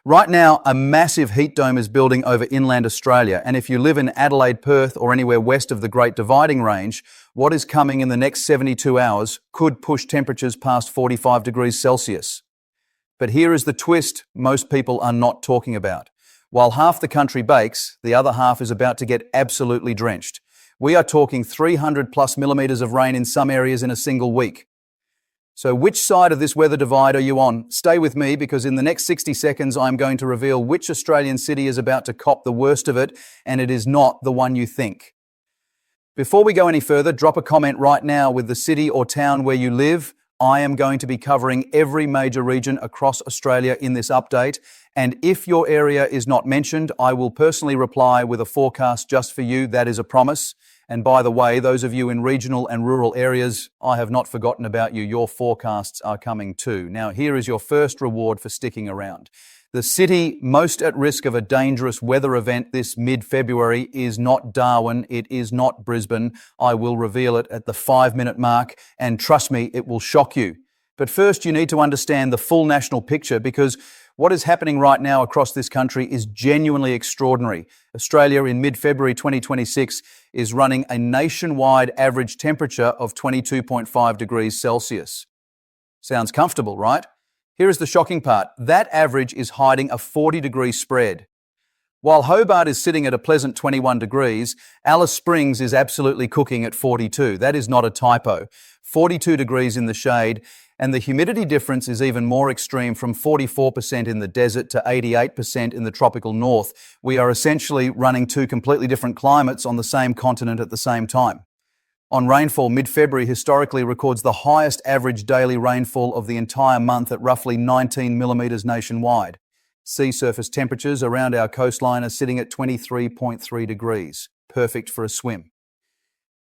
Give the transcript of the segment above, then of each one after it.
Right now, a massive heat dome is building over inland Australia, and if you live in Adelaide, Perth, or anywhere west of the Great Dividing Range, what is coming in the next 72 hours could push temperatures past 45 degrees Celsius. But here is the twist most people are not talking about. While half the country bakes, the other half is about to get absolutely drenched. We are talking 300 plus millimetres of rain in some areas in a single week. So which side of this weather divide are you on? Stay with me, because in the next 60 seconds I'm going to reveal which Australian city is about to cop the worst of it, and it is not the one you think. Before we go any further, drop a comment right now with the city or town where you live. I am going to be covering every major region across Australia in this update, and if your area is not mentioned, I will personally reply with a forecast just for you. That is a promise. And by the way, those of you in regional and rural areas, I have not forgotten about you. Your forecasts are coming too. Now, here is your first reward for sticking around. The city most at risk of a dangerous weather event this mid-February is not Darwin, it is not Brisbane. I will reveal it at the 5-minute mark, and trust me, it will shock you. But first, you need to understand the full national picture, because what is happening right now across this country is genuinely extraordinary. Australia in mid-February 2026 is running a nationwide average temperature of 22.5 degrees Celsius. Sounds comfortable, right? Here is the shocking part. That average is hiding a 40-degree spread. While Hobart is sitting at a pleasant 21 degrees, Alice Springs is absolutely cooking at 42. That is not a typo. 42 degrees in the shade, and the humidity difference is even more extreme, from 44% in the desert to 88% in the tropical north. We are essentially running two completely different climates on the same continent at the same time. On rainfall, mid-February historically records the highest average daily rainfall of the entire month at roughly 19 millimetres nationwide. Sea surface temperatures around our coastline are sitting at 23.3 degrees, perfect for a swim.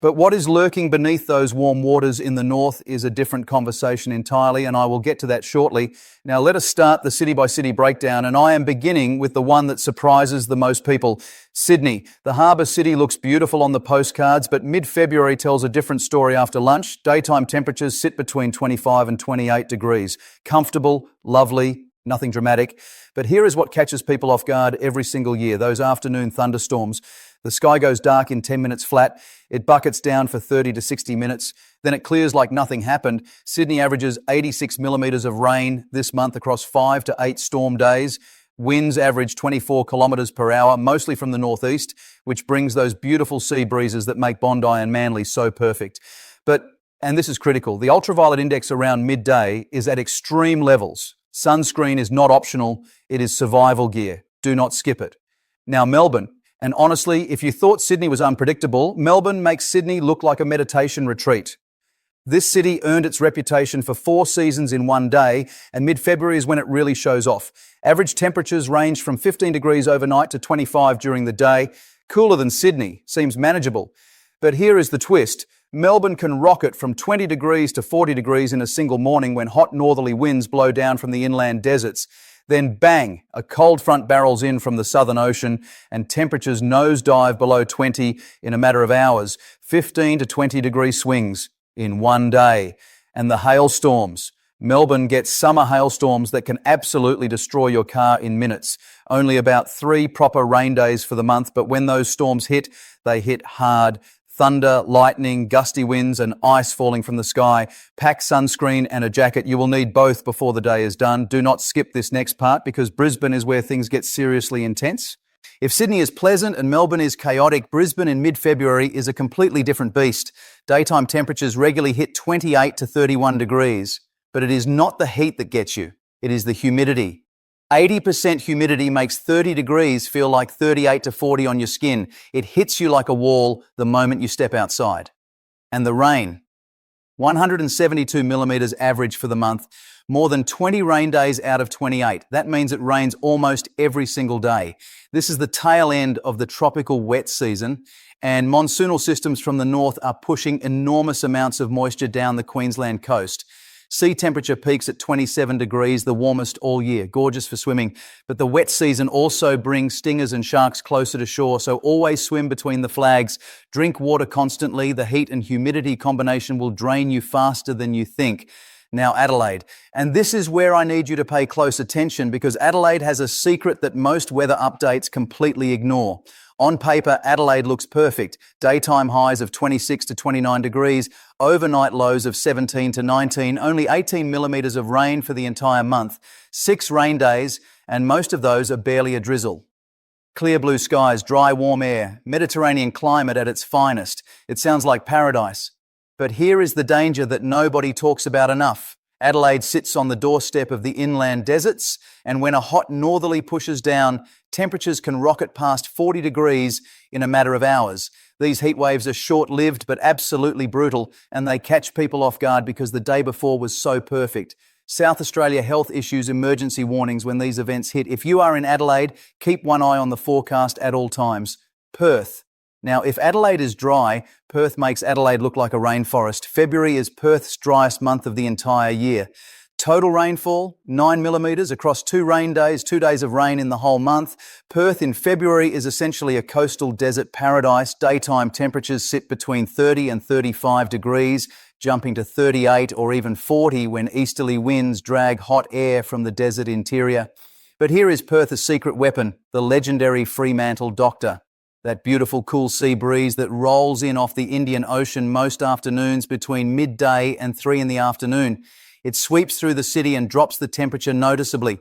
But what is lurking beneath those warm waters in the north is a different conversation entirely, and I will get to that shortly. Now let us start the city-by-city breakdown, and I am beginning with the one that surprises the most people, Sydney. The harbour city looks beautiful on the postcards, but mid-February tells a different story after lunch. Daytime temperatures sit between 25 and 28 degrees. Comfortable, lovely, nothing dramatic. But here is what catches people off guard every single year, those afternoon thunderstorms. The sky goes dark in 10 minutes flat, it buckets down for 30 to 60 minutes, then it clears like nothing happened. Sydney averages 86 millimetres of rain this month across 5 to 8 storm days. Winds average 24 kilometres per hour, mostly from the northeast, which brings those beautiful sea breezes that make Bondi and Manly so perfect. But, and this is critical, the ultraviolet index around midday is at extreme levels. Sunscreen is not optional, it is survival gear. Do not skip it. Now Melbourne. And honestly, if you thought Sydney was unpredictable, Melbourne makes Sydney look like a meditation retreat. This city earned its reputation for 4 seasons in one day, and mid-February is when it really shows off. Average temperatures range from 15 degrees overnight to 25 during the day. Cooler than Sydney, seems manageable. But here is the twist. Melbourne can rocket from 20 degrees to 40 degrees in a single morning when hot northerly winds blow down from the inland deserts. Then bang, a cold front barrels in from the Southern Ocean and temperatures nosedive below 20 in a matter of hours. 15 to 20 degree swings in one day. And the hailstorms. Melbourne gets summer hailstorms that can absolutely destroy your car in minutes. Only about 3 proper rain days for the month, but when those storms hit, they hit hard. Thunder, lightning, gusty winds and ice falling from the sky. Pack sunscreen and a jacket. You will need both before the day is done. Do not skip this next part, because Brisbane is where things get seriously intense. If Sydney is pleasant and Melbourne is chaotic, Brisbane in mid-February is a completely different beast. Daytime temperatures regularly hit 28 to 31 degrees. But it is not the heat that gets you. It is the humidity. 80% humidity makes 30 degrees feel like 38 to 40 on your skin. It hits you like a wall the moment you step outside. And the rain. 172 millimetres average for the month. More than 20 rain days out of 28. That means it rains almost every single day. This is the tail end of the tropical wet season, and monsoonal systems from the north are pushing enormous amounts of moisture down the Queensland coast. Sea temperature peaks at 27 degrees, the warmest all year. Gorgeous for swimming. But the wet season also brings stingers and sharks closer to shore, so always swim between the flags. Drink water constantly. The heat and humidity combination will drain you faster than you think. Now Adelaide. And this is where I need you to pay close attention because Adelaide has a secret that most weather updates completely ignore. On paper, Adelaide looks perfect. Daytime highs of 26 to 29 degrees, overnight lows of 17 to 19, only 18 millimetres of rain for the entire month, 6 rain days, and most of those are barely a drizzle. Clear blue skies, dry warm air, Mediterranean climate at its finest. It sounds like paradise. But here is the danger that nobody talks about enough. Adelaide sits on the doorstep of the inland deserts, and when a hot northerly pushes down, temperatures can rocket past 40 degrees in a matter of hours. These heat waves are short-lived but absolutely brutal, and they catch people off guard because the day before was so perfect. South Australia health issues emergency warnings when these events hit. If you are in Adelaide, keep one eye on the forecast at all times. Perth. Now, if Adelaide is dry, Perth makes Adelaide look like a rainforest. February is Perth's driest month of the entire year. Total rainfall, 9 millimetres across 2 rain days, 2 days of rain in the whole month. Perth in February is essentially a coastal desert paradise. Daytime temperatures sit between 30 and 35 degrees, jumping to 38 or even 40 when easterly winds drag hot air from the desert interior. But here is Perth's secret weapon, the legendary Fremantle Doctor. That beautiful cool sea breeze that rolls in off the Indian Ocean most afternoons between midday and 3 in the afternoon. It sweeps through the city and drops the temperature noticeably.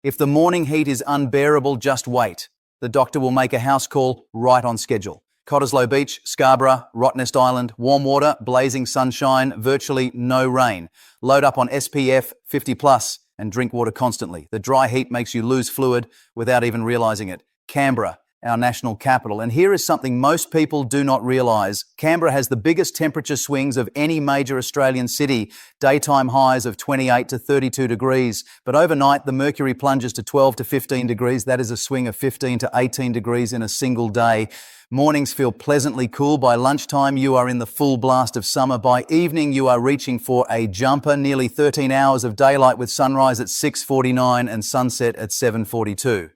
If the morning heat is unbearable, just wait. The doctor will make a house call right on schedule. Cottesloe Beach, Scarborough, Rottnest Island, warm water, blazing sunshine, virtually no rain. Load up on SPF 50+ and drink water constantly. The dry heat makes you lose fluid without even realising it. Canberra, our national capital. And here is something most people do not realise. Canberra has the biggest temperature swings of any major Australian city, daytime highs of 28 to 32 degrees. But overnight, the mercury plunges to 12 to 15 degrees. That is a swing of 15 to 18 degrees in a single day. Mornings feel pleasantly cool. By lunchtime, you are in the full blast of summer. By evening, you are reaching for a jumper. Nearly 13 hours of daylight with sunrise at 6:49 and sunset at 7:42.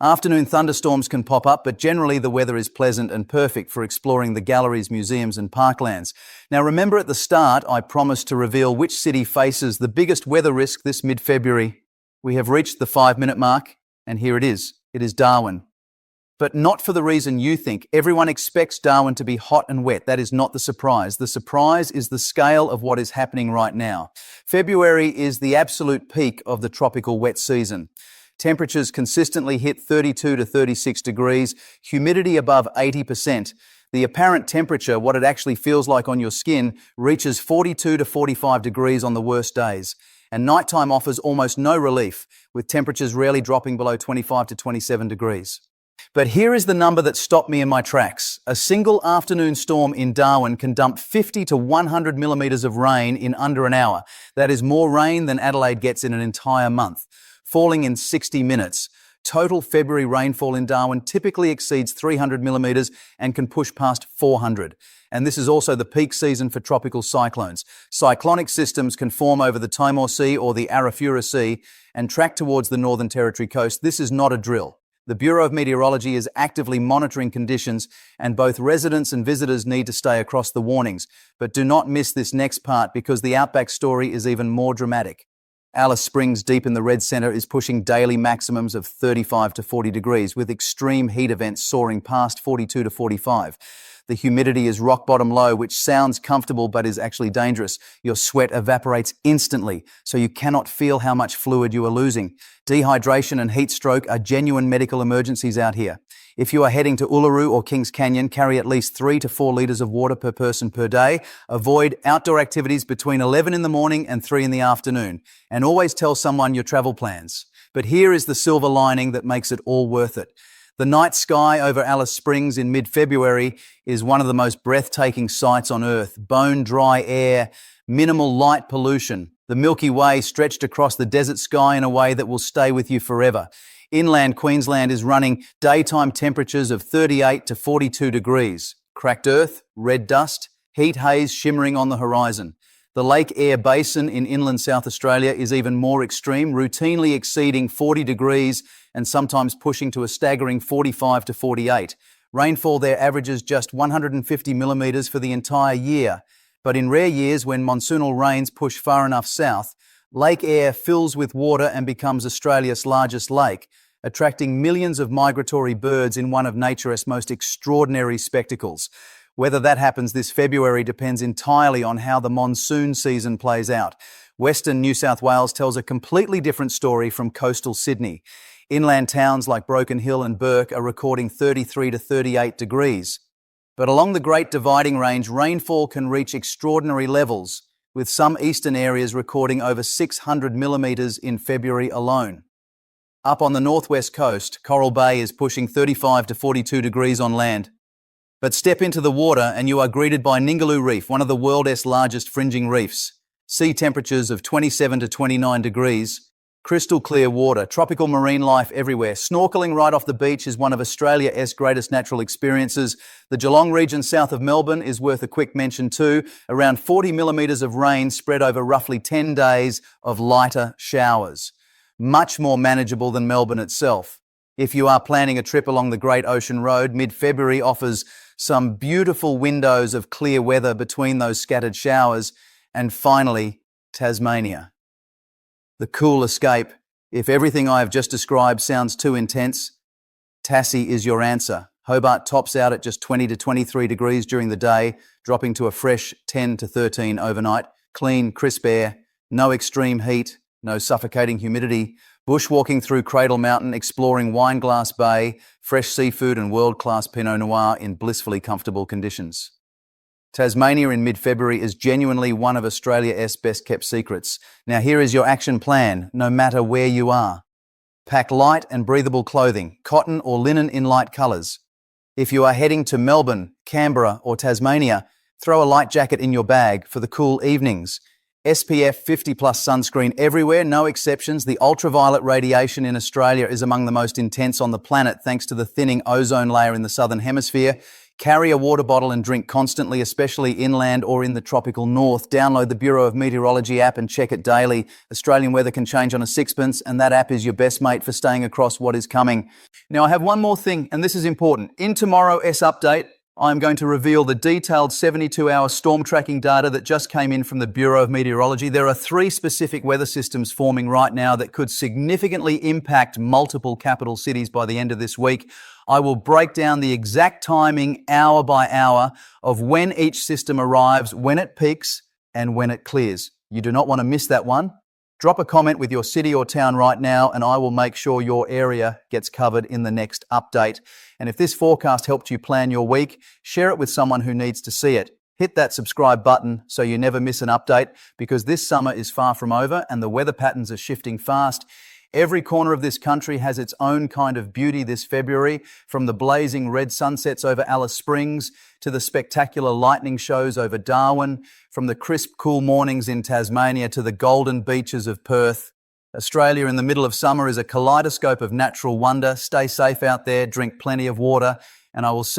Afternoon thunderstorms can pop up, but generally the weather is pleasant and perfect for exploring the galleries, museums and parklands. Now remember at the start, I promised to reveal which city faces the biggest weather risk this mid-February. We have reached the 5-minute mark, and here it is. It is Darwin. But not for the reason you think. Everyone expects Darwin to be hot and wet. That is not the surprise. The surprise is the scale of what is happening right now. February is the absolute peak of the tropical wet season. Temperatures consistently hit 32 to 36 degrees, humidity above 80%. The apparent temperature, what it actually feels like on your skin, reaches 42 to 45 degrees on the worst days. And nighttime offers almost no relief, with temperatures rarely dropping below 25 to 27 degrees. But here is the number that stopped me in my tracks. A single afternoon storm in Darwin can dump 50 to 100 millimetres of rain in under an hour. That is more rain than Adelaide gets in an entire month, falling in 60 minutes. Total February rainfall in Darwin typically exceeds 300 millimetres and can push past 400. And this is also the peak season for tropical cyclones. Cyclonic systems can form over the Timor Sea or the Arafura Sea and track towards the Northern Territory coast. This is not a drill. The Bureau of Meteorology is actively monitoring conditions, and both residents and visitors need to stay across the warnings. But do not miss this next part because the outback story is even more dramatic. Alice Springs, deep in the red centre, is pushing daily maximums of 35 to 40 degrees, with extreme heat events soaring past 42 to 45. The humidity is rock bottom low, which sounds comfortable but is actually dangerous. Your sweat evaporates instantly, so you cannot feel how much fluid you are losing. Dehydration and heat stroke are genuine medical emergencies out here. If you are heading to Uluru or Kings Canyon, carry at least 3 to 4 litres of water per person per day. Avoid outdoor activities between 11 in the morning and 3 in the afternoon. And always tell someone your travel plans. But here is the silver lining that makes it all worth it. The night sky over Alice Springs in mid-February is one of the most breathtaking sights on Earth. Bone-dry air, minimal light pollution. The Milky Way stretched across the desert sky in a way that will stay with you forever. Inland Queensland is running daytime temperatures of 38 to 42 degrees. Cracked earth, red dust, heat haze shimmering on the horizon. The Lake Eyre Basin in inland South Australia is even more extreme, routinely exceeding 40 degrees and sometimes pushing to a staggering 45 to 48. Rainfall there averages just 150 millimetres for the entire year. But in rare years, when monsoonal rains push far enough south, Lake Eyre fills with water and becomes Australia's largest lake, attracting millions of migratory birds in one of nature's most extraordinary spectacles. Whether that happens this February depends entirely on how the monsoon season plays out. Western New South Wales tells a completely different story from coastal Sydney. Inland towns like Broken Hill and Bourke are recording 33 to 38 degrees. But along the Great Dividing Range, rainfall can reach extraordinary levels, with some eastern areas recording over 600 millimetres in February alone. Up on the northwest coast, Coral Bay is pushing 35 to 42 degrees on land. But step into the water and you are greeted by Ningaloo Reef, one of the world's largest fringing reefs. Sea temperatures of 27 to 29 degrees, crystal clear water, tropical marine life everywhere. Snorkeling right off the beach is one of Australia's greatest natural experiences. The Geelong region south of Melbourne is worth a quick mention too. Around 40 millimetres of rain spread over roughly 10 days of lighter showers. Much more manageable than Melbourne itself. If you are planning a trip along the Great Ocean Road, mid-February offers some beautiful windows of clear weather between those scattered showers. And finally, Tasmania. The cool escape. If everything I have just described sounds too intense, Tassie is your answer. Hobart tops out at just 20 to 23 degrees during the day, dropping to a fresh 10 to 13 overnight. Clean, crisp air, no extreme heat, no suffocating humidity. Bushwalking through Cradle Mountain, exploring Wineglass Bay, fresh seafood and world-class Pinot Noir in blissfully comfortable conditions. Tasmania in mid-February is genuinely one of Australia's best-kept secrets. Now here is your action plan, no matter where you are. Pack light and breathable clothing, cotton or linen in light colours. If you are heading to Melbourne, Canberra or Tasmania, throw a light jacket in your bag for the cool evenings. SPF 50 plus sunscreen everywhere, no exceptions. The ultraviolet radiation in Australia is among the most intense on the planet thanks to the thinning ozone layer in the southern hemisphere. Carry a water bottle and drink constantly, especially inland or in the tropical north. Download the Bureau of Meteorology app and check it daily. Australian weather can change on a sixpence, and that app is your best mate for staying across what is coming. Now, I have one more thing, and this is important. In tomorrow's update, I'm going to reveal the detailed 72-hour storm tracking data that just came in from the Bureau of Meteorology. There are 3 specific weather systems forming right now that could significantly impact multiple capital cities by the end of this week. I will break down the exact timing, hour by hour, of when each system arrives, when it peaks, and when it clears. You do not want to miss that one. Drop a comment with your city or town right now, and I will make sure your area gets covered in the next update. And if this forecast helped you plan your week, share it with someone who needs to see it. Hit that subscribe button so you never miss an update, because this summer is far from over and the weather patterns are shifting fast. Every corner of this country has its own kind of beauty this February, from the blazing red sunsets over Alice Springs to the spectacular lightning shows over Darwin, from the crisp, cool mornings in Tasmania to the golden beaches of Perth. Australia in the middle of summer is a kaleidoscope of natural wonder. Stay safe out there, drink plenty of water, and I will see